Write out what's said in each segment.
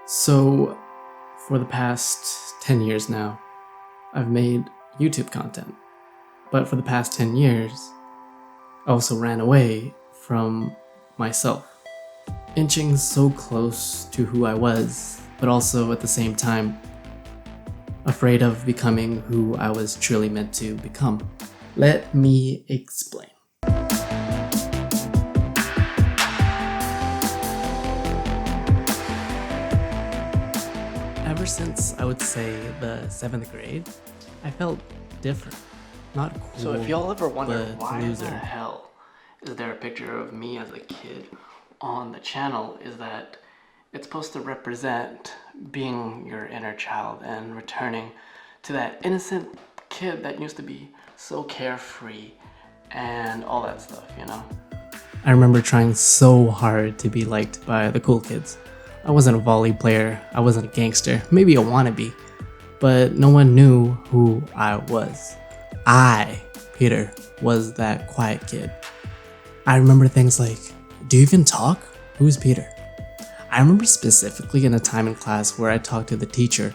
So, for the past 10 years now, I've made YouTube content. But for the past 10 years, I also ran away from myself, inching so close to who I was, but also at the same time, afraid of becoming who I was truly meant to become. Let me explain. Ever since, I would say, the 7th grade, I felt different. Not cool, So if y'all ever wonder but why loser. the hell is there a picture of me as a kid on the channel, is that it's supposed to represent being your inner child and returning to that innocent kid that used to be so carefree and all that stuff, you know? I remember trying so hard to be liked by the cool kids. I wasn't a volley player, I wasn't a gangster, maybe a wannabe, but no one knew who I was. I, Peter, was that quiet kid. I remember things like, do you even talk? Who's Peter? I remember specifically in a time in class where I talked to the teacher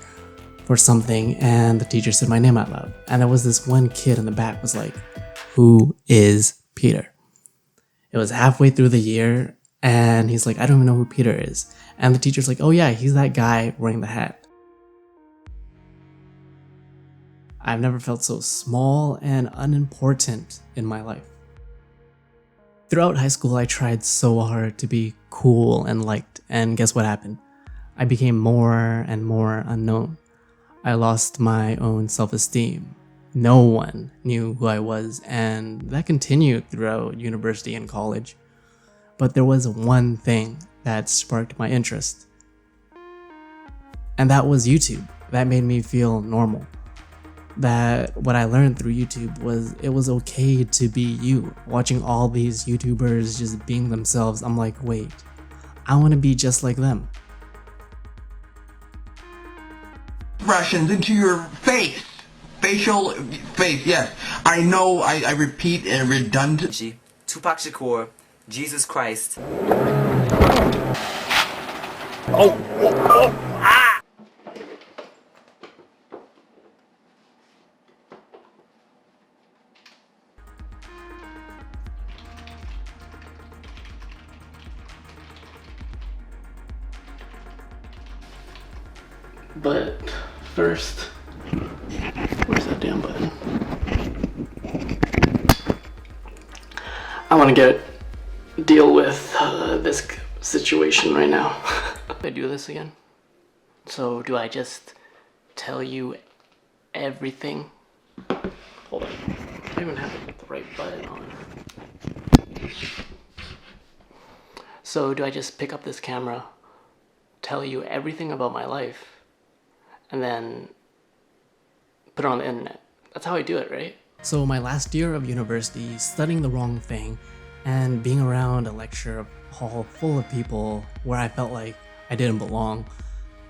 for something and the teacher said my name out loud. And there was this one kid in the back was like, who is Peter? It was halfway through the year and he's like, I don't even know who Peter is. And the teacher's like, oh yeah, he's that guy wearing the hat. I've never felt so small and unimportant in my life. Throughout high school, I tried so hard to be cool and liked, and guess what happened? I became more and more unknown. I lost my own self-esteem. No one knew who I was, and that continued throughout university and college. But there was one thing that sparked my interest, and that was YouTube. That made me feel normal. That what I learned through YouTube was it was okay to be you. Watching all these YouTubers just being themselves, I'm like, wait, I want to be just like them. Expressions into your face. Facial face, yes. I know I repeat and redundant. Tupac Shakur, Jesus Christ. But first, where's that damn button? I want to deal with this situation right now. I do this again. So do I just tell you everything? Hold on, I don't even have the right button on. So do I just pick up this camera, tell you everything about my life, and then put it on the internet? That's how I do it, right? So my last year of university, studying the wrong thing, and being around a lecture hall full of people where I felt like I didn't belong,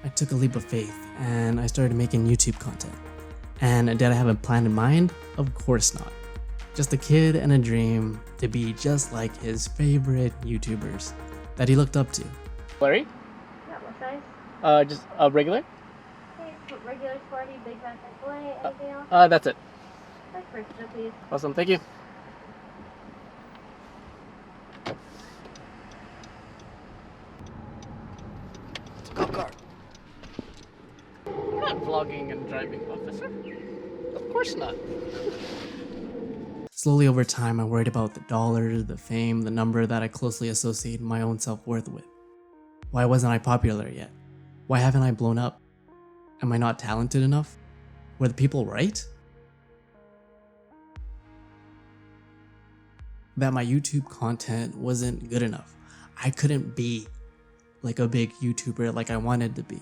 I took a leap of faith and I started making YouTube content. And did I have a plan in mind? Of course not. Just a kid and a dream to be just like his favorite YouTubers that he looked up to. Larry? Yeah, what size? Just a regular? Okay, regular, sporty, big fat, display, anything else? That's it. That's perfect, so please. Awesome, thank you. It's a go-kart. You're not vlogging and driving, officer. Of course not. Slowly over time, I worried about the dollars, the fame, the number that I closely associate my own self-worth with. Why wasn't I popular yet? Why haven't I blown up? Am I not talented enough? Were the people right? That my YouTube content wasn't good enough. I couldn't be like a big YouTuber like I wanted to be.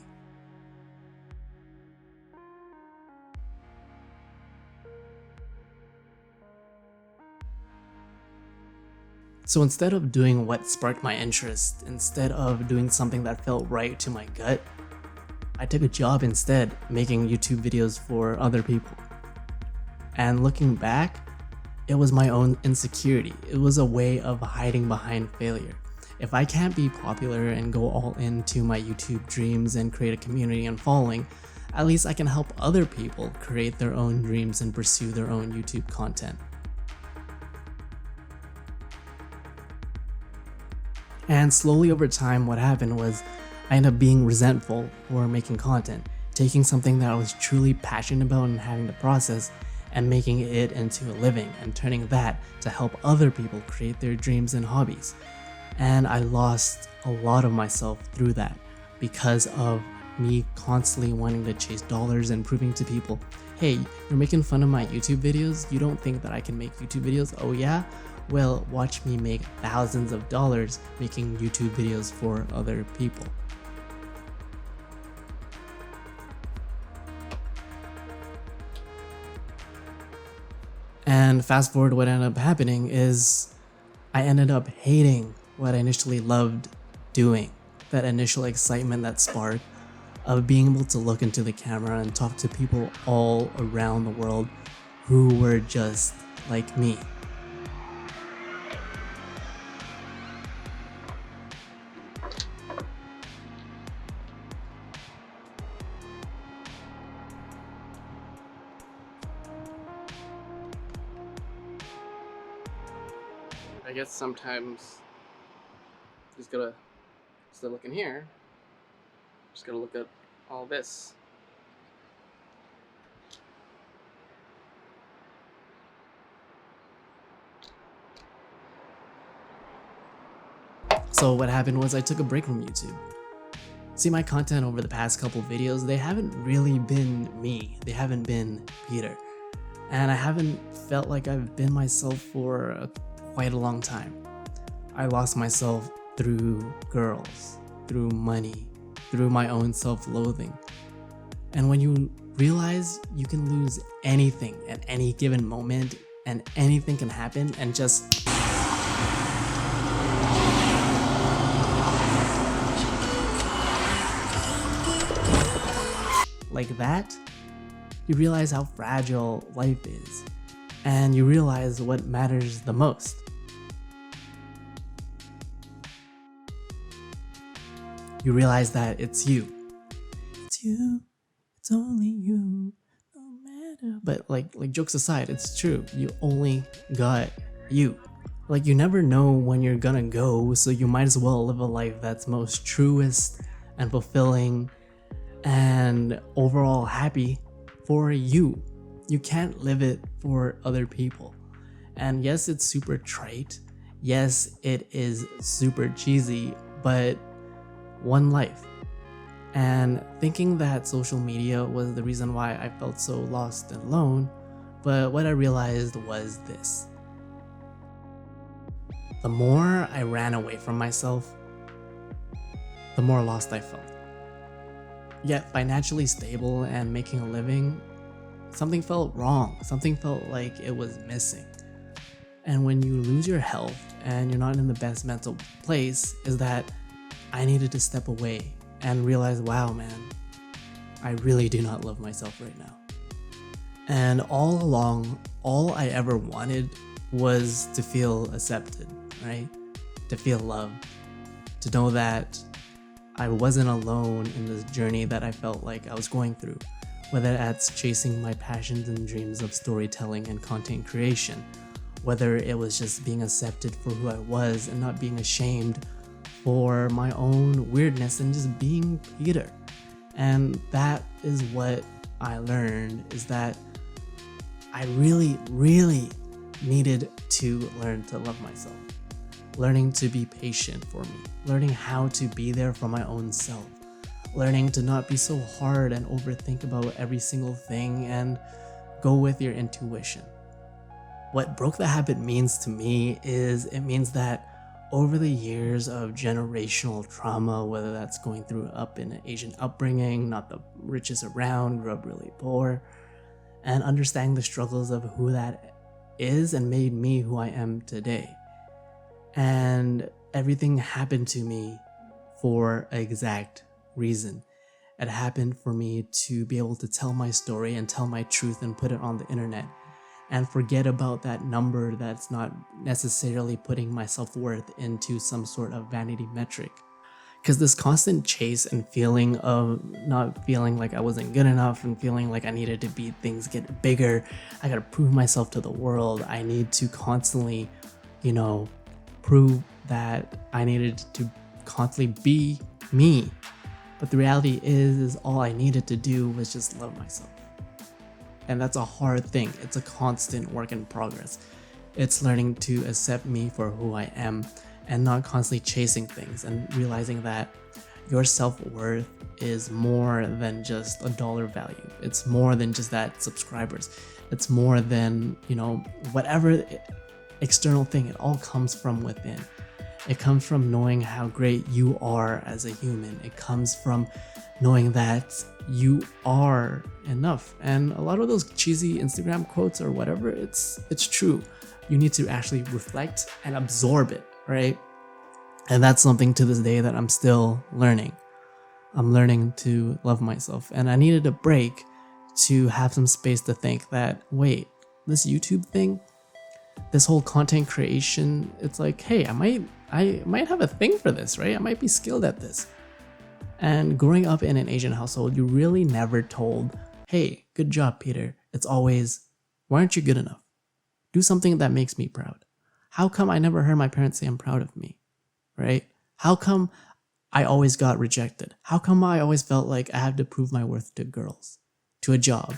So instead of doing what sparked my interest, instead of doing something that felt right to my gut, I took a job instead, making YouTube videos for other people. And looking back, it was my own insecurity. It was a way of hiding behind failure. If I can't be popular and go all into my YouTube dreams and create a community and following, at least I can help other people create their own dreams and pursue their own YouTube content. And slowly over time, what happened was I ended up being resentful for making content, taking something that I was truly passionate about and having the process and making it into a living and turning that to help other people create their dreams and hobbies. And I lost a lot of myself through that because of me constantly wanting to chase dollars and proving to people, hey, you're making fun of my YouTube videos? You don't think that I can make YouTube videos? Oh yeah? Well, watch me make thousands of dollars making YouTube videos for other people. And fast forward, what ended up happening is I ended up hating what I initially loved doing. That initial excitement, that spark of being able to look into the camera and talk to people all around the world who were just like me. I guess sometimes just gotta, instead of looking here, just gotta look at all this. So what happened was I took a break from YouTube. See, my content over the past couple videos, they haven't really been me. They haven't been Peter. And I haven't felt like I've been myself for quite a long time. I lost myself through girls, through money, through my own self-loathing. And when you realize you can lose anything at any given moment and anything can happen and just like that, you realize how fragile life is and you realize what matters the most. You realize that it's you. It's you. It's only you. No matter. But like jokes aside, it's true. You only got you. Like you never know when you're gonna go, so you might as well live a life that's most truest and fulfilling and overall happy for you. You can't live it for other people. And yes, it's super trite. Yes, it is super cheesy, but one life. And thinking that social media was the reason why I felt so lost and alone, but what I realized was this. The more I ran away from myself, the more lost I felt. Yet financially stable and making a living, something felt wrong. Something felt like it was missing. And when you lose your health and you're not in the best mental place, is that I needed to step away and realize, wow, man, I really do not love myself right now. And all along, all I ever wanted was to feel accepted, right? To feel loved, to know that I wasn't alone in this journey that I felt like I was going through, whether that's chasing my passions and dreams of storytelling and content creation, whether it was just being accepted for who I was and not being ashamed for my own weirdness and just being Peter. And that is what I learned, is that I really, really needed to learn to love myself. Learning to be patient for me, learning how to be there for my own self, learning to not be so hard and overthink about every single thing and go with your intuition. What broke the habit means to me is it means that over the years of generational trauma, whether that's going through up in an Asian upbringing, not the richest around, grew up really poor, and understanding the struggles of who that is and made me who I am today. And everything happened to me for an exact reason. It happened for me to be able to tell my story and tell my truth and put it on the internet and forget about that number that's not necessarily putting my self-worth into some sort of vanity metric. Because this constant chase and feeling of not feeling like I wasn't good enough and feeling like I needed to be things get bigger, I gotta prove myself to the world. I need to constantly, prove that I needed to constantly be me. But the reality is all I needed to do was just love myself. And that's a hard thing. It's a constant work in progress. It's learning to accept me for who I am and not constantly chasing things, and realizing that your self-worth is more than just a dollar value. It's more than just that subscribers. It's more than, whatever external thing. It all comes from within. It comes from knowing how great you are as a human. It comes from knowing that you are enough. And a lot of those cheesy Instagram quotes or whatever, it's true. You need to actually reflect and absorb it, right? And that's something to this day that I'm still learning. I'm learning to love myself. And I needed a break to have some space to think that, wait, this YouTube thing, this whole content creation, it's like, hey, I might have a thing for this, right? I might be skilled at this. And growing up in an Asian household, you really never told, hey, good job, Peter. It's always, why aren't you good enough? Do something that makes me proud. How come I never heard my parents say I'm proud of me, right? How come I always got rejected? How come I always felt like I have to prove my worth to girls, to a job?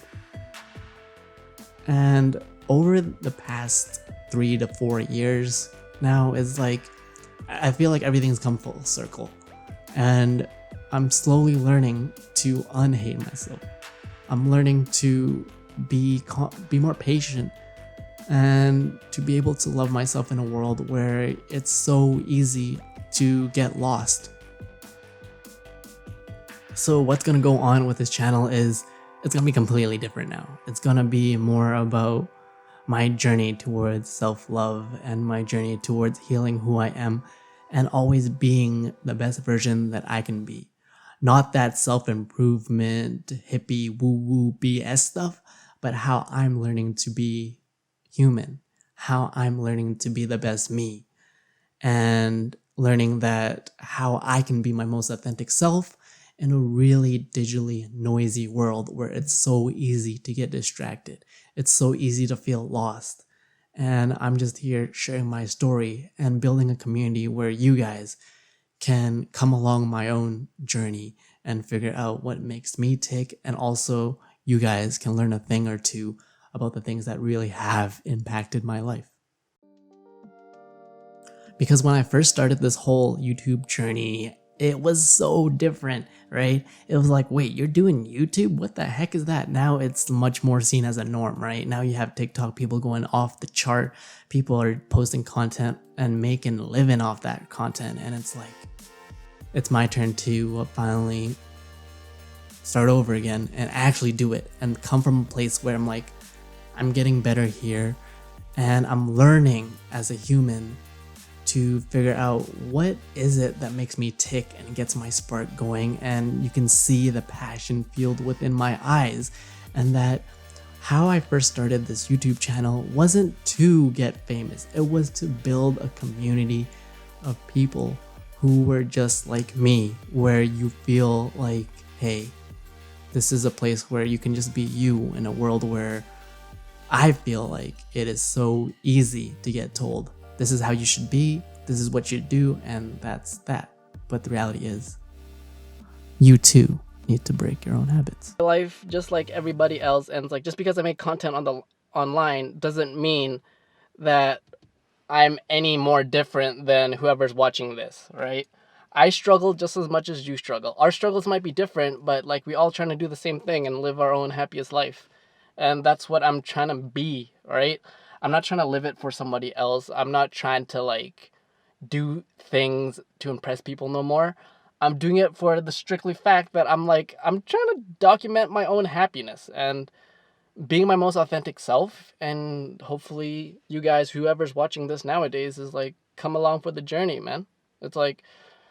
And over the past 3 to 4 years now, it's like, I feel like everything's come full circle. And I'm slowly learning to unhate myself. I'm learning to be more patient and to be able to love myself in a world where it's so easy to get lost. So what's gonna go on with this channel is it's gonna be completely different now. It's gonna be more about my journey towards self-love and my journey towards healing who I am and always being the best version that I can be. Not that self-improvement, hippie, woo-woo BS stuff, but how I'm learning to be human, how I'm learning to be the best me, and learning that how I can be my most authentic self in a really digitally noisy world where it's so easy to get distracted. It's so easy to feel lost. And I'm just here sharing my story and building a community where you guys can come along my own journey and figure out what makes me tick. And also you guys can learn a thing or two about the things that really have impacted my life. Because when I first started this whole YouTube journey, it was so different, right? It was like, wait, you're doing YouTube? What the heck is that? Now it's much more seen as a norm, right? Now you have TikTok people going off the chart. People are posting content and making a living off that content. And it's like, it's my turn to finally start over again and actually do it and come from a place where I'm like, I'm getting better here and I'm learning as a human to figure out what is it that makes me tick and gets my spark going. And you can see the passion fueled within my eyes, and that how I first started this YouTube channel wasn't to get famous. It was to build a community of people who were just like me, where you feel like, hey, this is a place where you can just be you in a world where I feel like it is so easy to get told, this is how you should be, this is what you do, and that's that. But the reality is, you too need to break your own habits. Life, just like everybody else, and it's like, just because I make content on the online doesn't mean that I'm any more different than whoever's watching this, right? I struggle just as much as you struggle. Our struggles might be different, but like we all trying to do the same thing and live our own happiest life. And that's what I'm trying to be, right? I'm not trying to live it for somebody else. I'm not trying to like do things to impress people no more. I'm doing it for the strictly fact that I'm trying to document my own happiness and being my most authentic self. And hopefully you guys, whoever's watching this nowadays, is like, come along for the journey, man. It's like,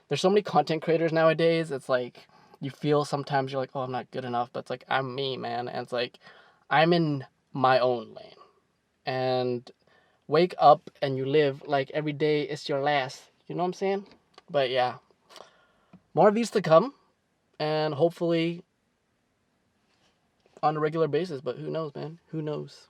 there's so many content creators nowadays. It's like, you feel sometimes you're like, oh, I'm not good enough. But it's like, I'm me, man. And it's like, I'm in my own lane. and wake up and you live like every day is your last. You know what I'm saying? But yeah, more of these to come, and hopefully on a regular basis. But who knows, man? Who knows?